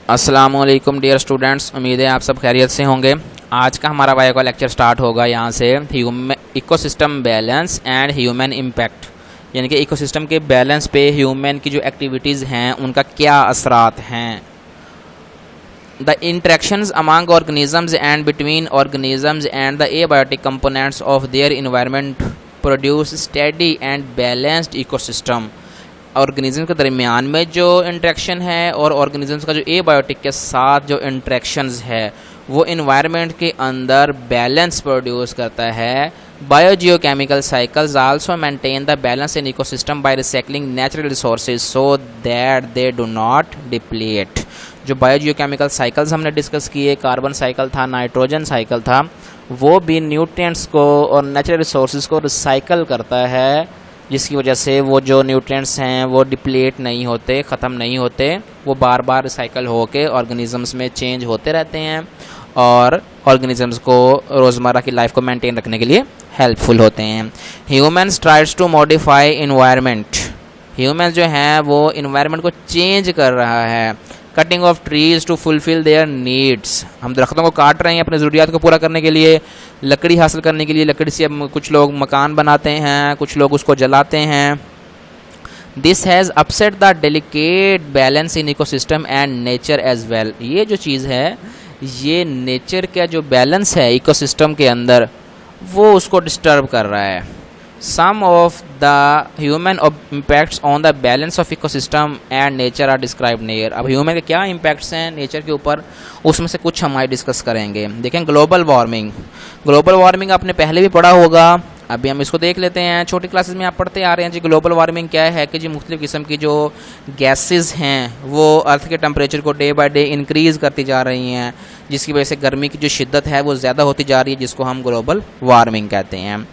अस्सलामुअलैकुम dear students, उम्मीद है आप सब खैरियत से होंगे। आज का हमारा बायो का लेक्चर स्टार्ट होगा यहाँ से ecosystem balance and human impact, यानी कि इकोसिस्टम के बैलेंस पे ह्यूमन की जो एक्टिविटीज़ हैं उनका क्या असरात हैं। The interactions among organisms and between organisms and the abiotic components of their environment produce steady and balanced ecosystem. Organism के दरमियान में जो इंटरेक्शन है और ऑर्गेनिजम्स का जो एबायोटिक के साथ जो इंटरेक्शंस है वो इन्वायरमेंट के अंदर बैलेंस प्रोड्यूस करता है। Biogeochemical cycles also maintain the balance in ecosystem by recycling natural resources so that they do not deplete. जो बायोजियोकेमिकल साइकिल्स हमने डिस्कस किए, कार्बन साइकिल था, नाइट्रोजन साइकिल था, वो भी न्यूट्रिएंट्स को और नेचुरल रिसोर्सेज को रिसाइकल करता है, जिसकी वजह से वो जो न्यूट्रिएंट्स हैं वो डिप्लीट नहीं होते, ख़त्म नहीं होते, वो बार बार रिसाइकल होके ऑर्गेनिजम्स में चेंज होते रहते हैं और ऑर्गेनिजम्स को रोज़मर्रा की लाइफ को मेंटेन रखने के लिए हेल्पफुल होते हैं। Humans tries to modify environment. Humans जो हैं वो इन्वायरमेंट को चेंज कर रहा है। Cutting of trees to fulfil their needs. हम दरख्तों को काट रहे हैं अपनी ज़रूरियात को पूरा करने के लिए, लकड़ी हासिल करने के लिए। लकड़ी से अब कुछ लोग मकान बनाते हैं, कुछ लोग उसको जलाते हैं। This has upset the delicate balance in ecosystem and nature as well. ये जो चीज़ है ये नेचर का जो बैलेंस है इकोसिस्टम के अंदर वो उसको डिस्टर्ब कर रहा है। Some of the human impacts on the balance of ecosystem and nature are described here। अब ह्यूमन के क्या इम्पैक्ट्स हैं नेचर के ऊपर, उसमें से कुछ हम आज डिस्कस करेंगे। देखें, ग्लोबल वार्मिंग। ग्लोबल वार्मिंग आपने पहले भी पढ़ा होगा, अभी हम इसको देख लेते हैं। छोटी क्लासेस में आप पढ़ते आ रहे हैं जी। ग्लोबल वार्मिंग क्या है कि जी मुख्तलिफ़ किस्म की जो गैसेस हैं वो अर्थ के टेम्परेचर को डे बाय डे इंक्रीज़ करती जा रही हैं, जिसकी वजह से गर्मी की जो शिद्दत है वो ज़्यादा होती जा रही है, जिसको हम ग्लोबल वार्मिंग कहते हैं।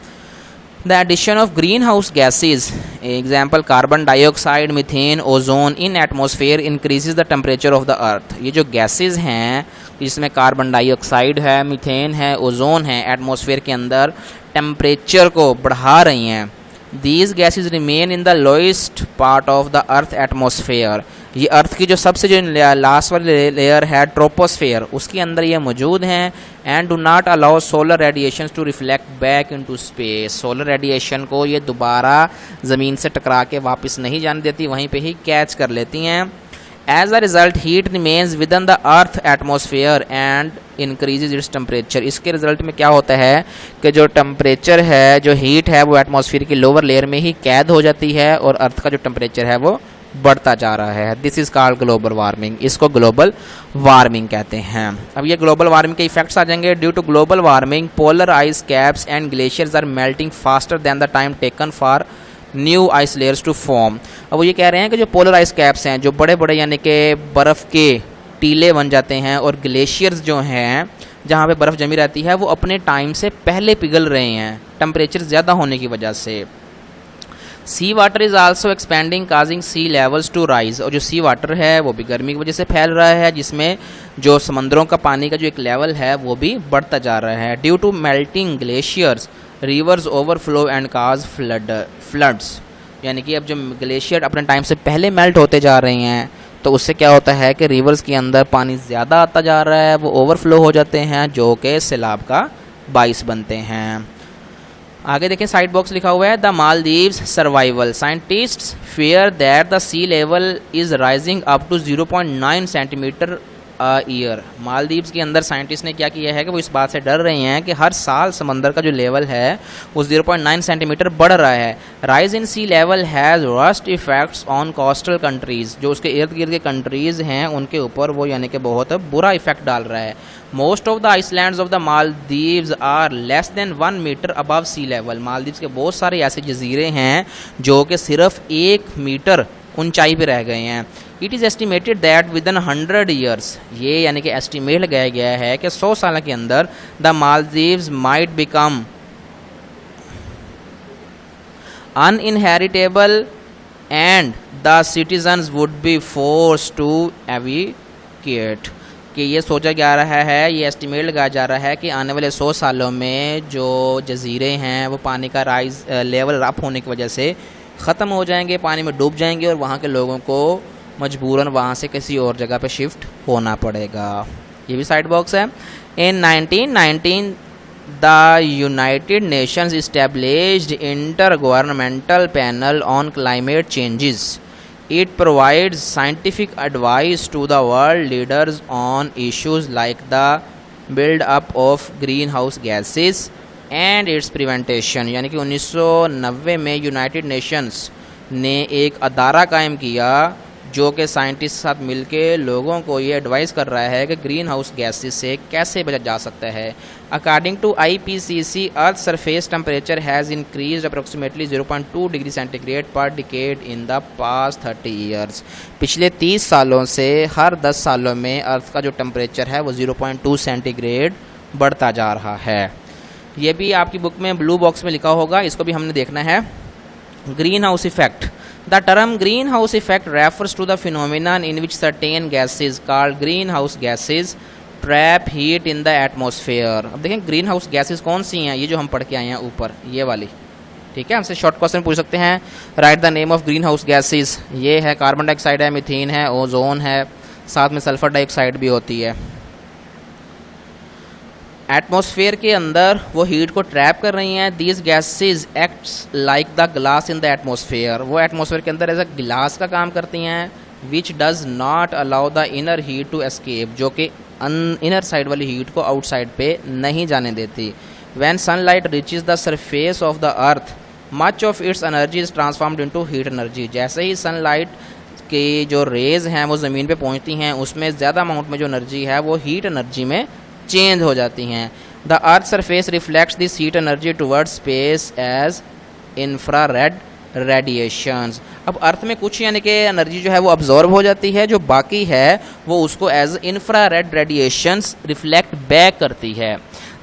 The addition of greenhouse gases, example carbon dioxide, methane, ozone in atmosphere increases the temperature of the earth। ये जो gases हैं जिसमें कार्बन डाइऑक्साइड है, मीथेन है, ओजोन है, एटमॉस्फेयर के अंदर टेम्परेचर को बढ़ा रही हैं। These gases remain in the lowest part of the earth atmosphere। ये अर्थ की जो सबसे जो लास्ट वाली लेयर है ट्रोपोस्फेयर, उसके अंदर ये मौजूद हैं। And do not allow solar radiation to reflect back into space. Solar radiation को ये दोबारा ज़मीन से टकरा के वापस नहीं जाने देती, वहीं पे ही कैच कर लेती हैं। As a result heat remains within the earth atmosphere and increases its temperature. इसके रिजल्ट में क्या होता है कि जो टेम्परेचर है, जो हीट है, वो एटमॉस्फेयर की लोअर लेयर में ही कैद हो जाती है और अर्थ का जो टेम्परेचर है वो बढ़ता जा रहा है। This is called global warming. इसको ग्लोबल वार्मिंग कहते हैं। अब ये ग्लोबल वार्मिंग के इफेक्ट्स आ जाएंगे। Due to global warming polar ice caps and glaciers are melting faster than the time taken for new ice layers to form. अब वो ये कह रहे हैं कि जो पोलर आइस कैप्स हैं, जो बड़े बड़े यानी कि बर्फ़ के टीले बन जाते हैं, और ग्लेशियर्स जो हैं जहाँ पे बर्फ़ जमी रहती है वो अपने टाइम से पहले पिघल रहे हैं टेम्परेचर ज़्यादा होने की वजह से। Sea water is also expanding causing sea levels to rise. और जो सी वाटर है वो भी गर्मी की वजह से फैल रहा है, जिसमें जो समंदरों का पानी का जो एक लेवल है वो भी बढ़ता जा रहा है। Due to melting glaciers rivers overflow and cause floods. यानी कि अब जो ग्लेशियर अपने टाइम से पहले मेल्ट होते जा रहे हैं तो उससे क्या होता है कि रिवर्स के अंदर पानी ज़्यादा आता जा रहा है, वो ओवरफ्लो हो जाते हैं, जो कि सैलाब का बाइस बनते हैं। आगे देखें, साइड बॉक्स लिखा हुआ है the Maldives survival. Scientists fear that the sea level is rising up to 0.9 centimetre year. Maldives के अंदर साइंटिस्ट ने क्या किया है कि वो इस बात से डर रहे हैं कि हर साल समंदर का जो लेवल है वो 0.9 सेंटीमीटर बढ़ रहा है। Rise in sea level has worst effects on coastal countries. जो उसके इर्द गिर्द के कंट्रीज़ हैं उनके ऊपर वो यानी कि बहुत बुरा इफेक्ट डाल रहा है। Most of the islands of the Maldives are less than 1 metre above sea level. Maldives के बहुत सारे ऐसे जजीरे हैं जो कि सिर्फ 1 मीटर ऊंचाई पे रह गए हैं। It is estimated that with in 100 years, ये यानी कि एस्टिमेट लगाया गया है कि 100 साल के अंदर the Maldives might become uninhabitable and the citizens would be force to evacuate. कि ये सोचा जा रहा है, ये एस्टिमेट लगाया जा रहा है कि आने वाले 100 सालों में जो जजीरे हैं वो पानी का राइज लेवल अप होने की वजह से ख़त्म हो जाएंगे, पानी में डूब जाएंगे और वहाँ के लोगों को मजबूरन वहाँ से किसी और जगह पे शिफ्ट होना पड़ेगा। ये भी साइड बॉक्स है। इन 1919 the United Nations established inter governmental panel on climate changes. It provides scientific advice to the world leaders on issues like the build-up of greenhouse gases and its prevention। यानी कि 1990 में United Nations ने एक अदारा कायम किया जो कि scientist के साथ मिलके लोगों को ये एडवाइस कर रहा है कि ग्रीन हाउस गैसेस से कैसे बचा जा सकता है। According to IPCC, earth surface temperature has increase approximately 0.2 degree centigrade per decade in the past 30 years. पिछले 30 सालों से हर 10 सालों में अर्थ का जो टेम्परेचर है वो 0.2 सेंटीग्रेड बढ़ता जा रहा है। ये भी आपकी बुक में ब्लू बॉक्स में लिखा होगा, इसको भी हमने देखना है। Green house effect. The term greenhouse effect refers to the phenomenon in which certain gases called greenhouse gases trap heat in the atmosphere। अब देखें ग्रीन हाउस गैसेज कौन सी हैं, ये जो हम पढ़ के आए हैं ऊपर ये वाली, ठीक है। हमसे शॉर्ट क्वेश्चन पूछ सकते हैं, right the name of green house gases. ये है कार्बन डाइऑक्साइड है, मीथेन है, ओजोन है, साथ में सल्फर डाइऑक्साइड भी होती है। एटमॉस्फेयर के अंदर वो हीट को ट्रैप कर रही हैं। These gases acts like the glass in the atmosphere. वो एटमॉस्फेयर के अंदर एज अ गिलास का काम करती हैं। Which does not allow the inner heat to escape, जो कि इनर साइड वाली हीट को आउटसाइड पे नहीं जाने देती। When sunlight reaches the surface of the earth much of its energy is transformed into heat energy. जैसे ही सनलाइट की जो रेज हैं वो ज़मीन पे पहुंचती हैं, उसमें ज़्यादा अमाउंट में जो एनर्जी है वो हीट एनर्जी में चेंज हो जाती हैं। The earth surface reflects this heat energy towards space as infrared radiations. अब अर्थ में कुछ यानी कि एनर्जी जो है वो अब्जॉर्ब हो जाती है, जो बाकी है वो उसको as infrared radiations reflect back करती है।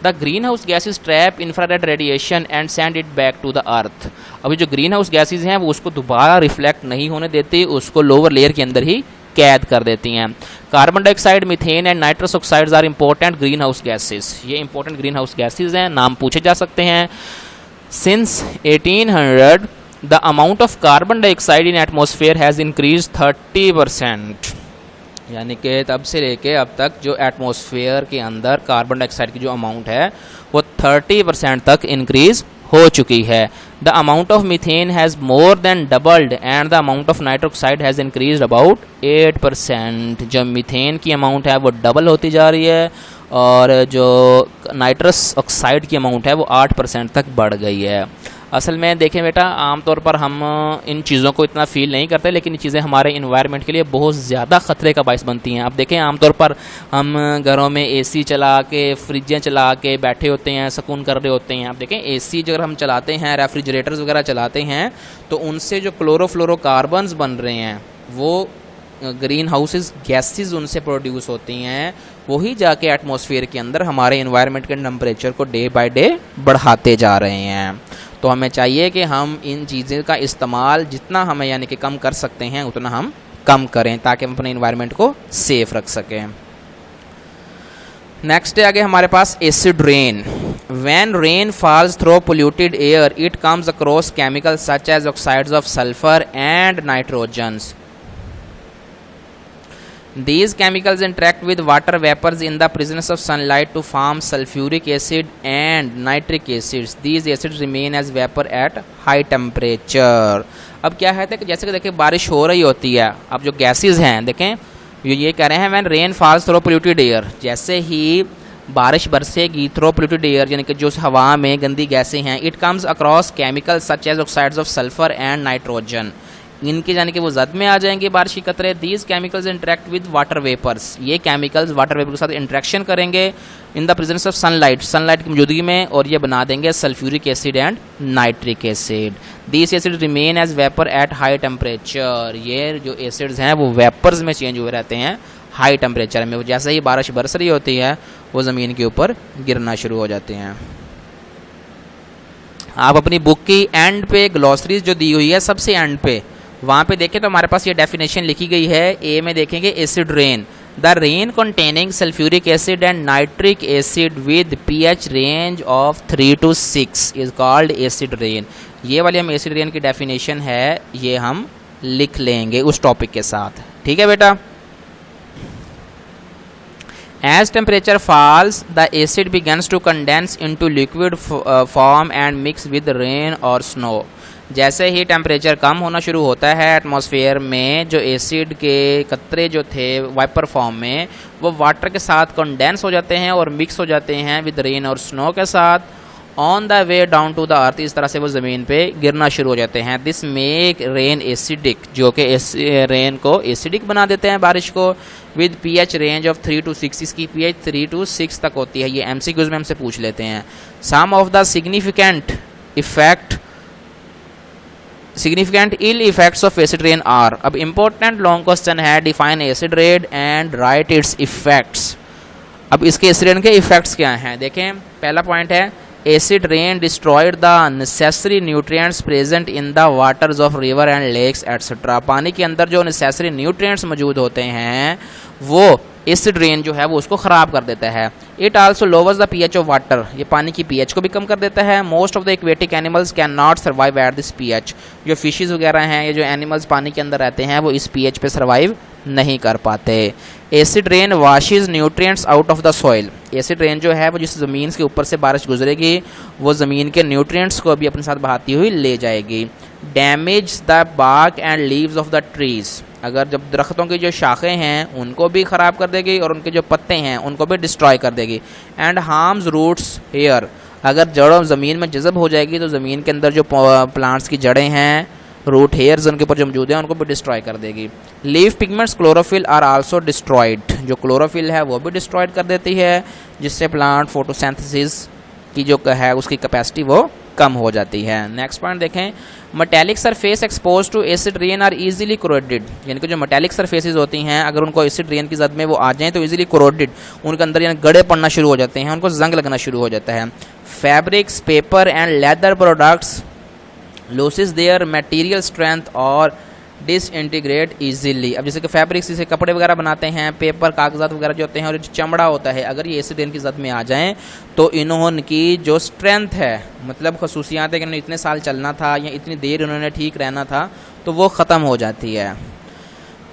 The greenhouse gases trap infrared radiation and send it back to the earth. अभी जो ग्रीन हाउस गैसेज हैं वो उसको दोबारा रिफ्लेक्ट नहीं होने देती, उसको लोअर लेयर के अंदर ही कैद कर देती हैं। Carbon dioxide, methane and nitrous oxides are important greenhouse gases. ये इंपॉर्टेंट ग्रीन हाउस गैसेज हैं, नाम पूछे जा सकते हैं। Since 1800 the amount of carbon dioxide in atmosphere has increase 30%। यानी कि तब से लेके अब तक जो एटमॉस्फेयर के अंदर कार्बन डाइऑक्साइड की जो अमाउंट है वो 30% तक इंक्रीज हो चुकी है। The amount of methane has more than doubled and the amount of nitrous oxide has increase about 8%। जो मीथेन की अमाउंट है वो डबल होती जा रही है और जो नाइट्रस ऑक्साइड की अमाउंट है वो 8% तक बढ़ गई है। असल में देखें बेटा, आमतौर पर हम इन चीज़ों को इतना फील नहीं करते, लेकिन ये चीज़ें हमारे इन्वायरमेंट के लिए बहुत ज़्यादा ख़तरे का बायस बनती हैं। अब देखें आमतौर पर हम घरों में AC चला के, फ्रिजें चला के बैठे होते हैं, सुकून कर रहे होते हैं। अब देखें AC जो अगर हम चलाते हैं, रेफ्रिजरेटर्स वगैरह चलाते हैं, तो उनसे जो क्लोरोफ्लोरोकार्बन्स बन रहे हैं वो ग्रीन हाउसेज गैसेज उनसे प्रोड्यूस होती हैं, वही जाके एटमॉस्फेयर के अंदर हमारे इन्वायरमेंट के टेम्परेचर को डे बाय डे बढ़ाते जा रहे हैं। तो हमें चाहिए कि हम इन चीज़ों का इस्तेमाल जितना हमें यानी कि कम कर सकते हैं उतना हम कम करें, ताकि हम अपने इन्वायरमेंट को सेफ रख सकें। नेक्स्ट है आगे हमारे पास acid rain. When rain falls through polluted air, it comes across chemicals such as oxides of sulfur and nitrogens. These chemicals interact with water vapors in the presence of sunlight to form sulfuric acid and nitric acids. These acids remain as vapor at high temperature. अब क्या है कि जैसे कि देखिए बारिश हो रही होती है, अब जो गैसेज हैं देखें ये कह रहे हैं when rain falls through polluted air, जैसे ही बारिश बरसेगी थ्रो पोल्यूटेड एयर यानी कि जो हवा में गंदी गैसें हैं, it comes across chemicals such as oxides of sulphur and nitrogen, इनके यानी कि वो जद में आ जाएंगे बारिश की कतरे। These chemicals interact with water vapours, ये केमिकल्स वाटर वेपर के साथ इंटरेक्शन करेंगे in the presence of sunlight, sunlight की मौजूदगी में, और ये बना देंगे sulphuric acid and nitric acid. These acid remain as vapour at high temperature, ये जो एसिड्स हैं वो वेपर्स में चेंज हुए रहते हैं हाई टेम्परेचर में। जैसे ही बारिश बरस रही होती है वो ज़मीन के ऊपर गिरना शुरू हो जाते हैं। आप अपनी बुक की एंड पे ग्लॉसरीज जो दी हुई है सबसे एंड पे, वहाँ पे देखें तो हमारे पास ये डेफिनेशन लिखी गई है। ए में देखेंगे acid rain, the rain containing sulphuric acid and nitric acid with pH range of 3 to 6 is called acid rain. ये वाली हम एसिड रेन की डेफिनेशन है ये हम लिख लेंगे उस टॉपिक के साथ। ठीक है बेटा। As temperature falls, the acid begins to condense into liquid form and mix with rain or snow. जैसे ही टेम्परेचर कम होना शुरू होता है एटमॉस्फेयर में, जो एसिड के कतरे जो थे वाइपर फॉर्म में, वो वाटर के साथ कंडेंस हो जाते हैं और मिक्स हो जाते हैं विद रेन और स्नो के साथ on the way down to the earth. इस तरह से वो ज़मीन पे गिरना शुरू हो जाते हैं। दिस मेक रेन एसिडिक, जो कि रेन को एसिडिक बना देते हैं, बारिश को। With pH range of 3 to 6, इसकी pH 3 to 6 तक होती है। ये MCQs में हमसे पूछ लेते हैं। Some of the significant ill effects of acid rain are. अब इंपॉर्टेंट लॉन्ग क्वेश्चन है, define acid rain and write its effects. अब इसके एसिड रेन के इफेक्ट्स क्या हैं देखें। पहला पॉइंट है, acid rain destroyed the necessary nutrients present in the waters of river and lakes etcetera. पानी के अंदर जो नेसेसरी न्यूट्रिएंट्स मौजूद होते हैं वो एसिड रेन जो है वो उसको ख़राब कर देता है। It also louvers the pH of water, ये पानी की pH को भी कम कर देता है। Most of the aquatic animals can not survive at this pH। जो फिशेस वगैरह हैं, ये जो एनिमल्स पानी के अंदर रहते हैं, वो इस pH पे सर्वाइव नहीं कर पाते। Acid rain washes nutrients out of the soil. Acid rain जो है वो जिस ज़मीन के ऊपर से बारिश गुजरेगी, वो ज़मीन के न्यूट्रिएंट्स को भी अपने साथ बहाती हुई ले जाएगी। Damage the bark and leaves of the trees, अगर जब दरख्तों की जो शाखें हैं उनको भी ख़राब कर देगी और उनके जो पत्ते हैं उनको भी डिस्ट्रॉय कर देगी। एंड हार्म्स रूट्स हेयर, अगर जड़ों ज़मीन में जज़ब हो जाएगी तो ज़मीन के अंदर जो प्लांट्स की जड़ें हैं, रूट हेयर्स उनके ऊपर जो मौजूद हैं, उनको भी डिस्ट्रॉय कर देगी। Leaf pigments chlorophyll are also destroyed, जो क्लोरोफिल है वो भी डिस्ट्रॉयड कर देती है, जिससे प्लांट फोटोसिंथेसिस की जो है उसकी कैपेसिटी वो कम हो जाती है। नेक्स्ट पॉइंट देखें, metallic surface expose to acid rain are easily corroded, यानी कि जो मेटेलिक सरफेसेस होती हैं अगर उनको एसिड रेन की जद में वो आ जाएँ तो इजीली कोरोडेड, उनके अंदर यानी गड़े पड़ना शुरू हो जाते हैं, उनको जंग लगना शुरू हो जाता है। Fabrics, paper and leather products losses their material strength और डिसइंटीग्रेट इजीली। अब जैसे कि फैब्रिक्स, जैसे कपड़े वगैरह बनाते हैं, पेपर, कागजात वगैरह जो होते हैं और जो चमड़ा होता है, अगर ये एसिड रेन की जद में आ जाएं तो इन्होंने जो स्ट्रेंथ है, मतलब खसूसियात है कि इतने साल चलना था या इतनी देर इन्होंने ठीक रहना था, तो वो ख़त्म हो जाती है।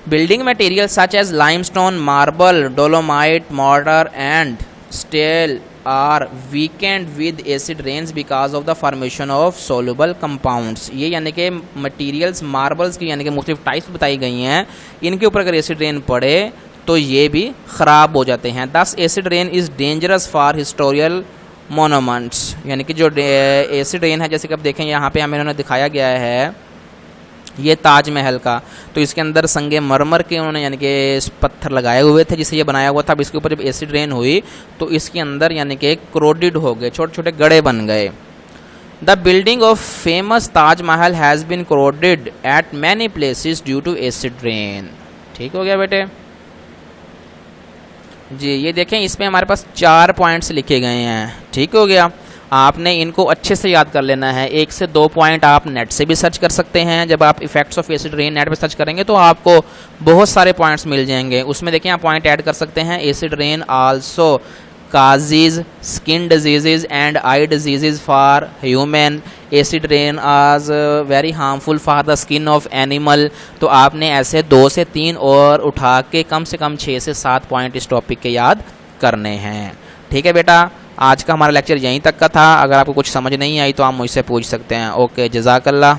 Building material such as limestone, marble, dolomite, mortar and steel are weakened with acid rains because of the formation of soluble compounds. ये यानी कि मटेरियल्स, मार्बल्स की यानी कि मुख्तलिफ टाइप्स बताई गई हैं, इनके ऊपर अगर एसिड रेन पड़े तो ये भी ख़राब हो जाते हैं। Thus acid rain is dangerous for historical monuments, यानी कि जो एसिड रेन है, जैसे कि आप देखें यहाँ पे हमें इन्होंने दिखाया गया है ये ताजमहल का, तो इसके अंदर संगे मरमर के उन्होंने यानी कि पत्थर लगाए हुए थे जिससे ये बनाया हुआ था। अब इसके ऊपर जब एसिड रेन हुई तो इसके अंदर यानी कि क्रोडिड हो गए, छोटे छोटे गड़े बन गए। The building of famous Taj Mahal has been corroded at many places due to acid rain. ठीक हो गया बेटे जी। ये देखें, इसमें हमारे पास 4 पॉइंट्स लिखे गए हैं। ठीक हो गया, आपने इनको अच्छे से याद कर लेना है। 1 से 2 पॉइंट आप नेट से भी सर्च कर सकते हैं। जब आप effects of acid rain net पे सर्च करेंगे तो आपको बहुत सारे पॉइंट्स मिल जाएंगे। उसमें देखिए आप पॉइंट ऐड कर सकते हैं। Acid rain also causes skin diseases and eye diseases for human. Acid rain is very harmful for the skin of animal. तो आपने ऐसे 2 से 3 और उठा के कम से कम 6 से 7 पॉइंट इस टॉपिक के याद करने हैं। ठीक है बेटा, आज का हमारा लेक्चर यहीं तक का था। अगर आपको कुछ समझ नहीं आई तो आप मुझसे पूछ सकते हैं। ओके, जज़ाकल्लाह।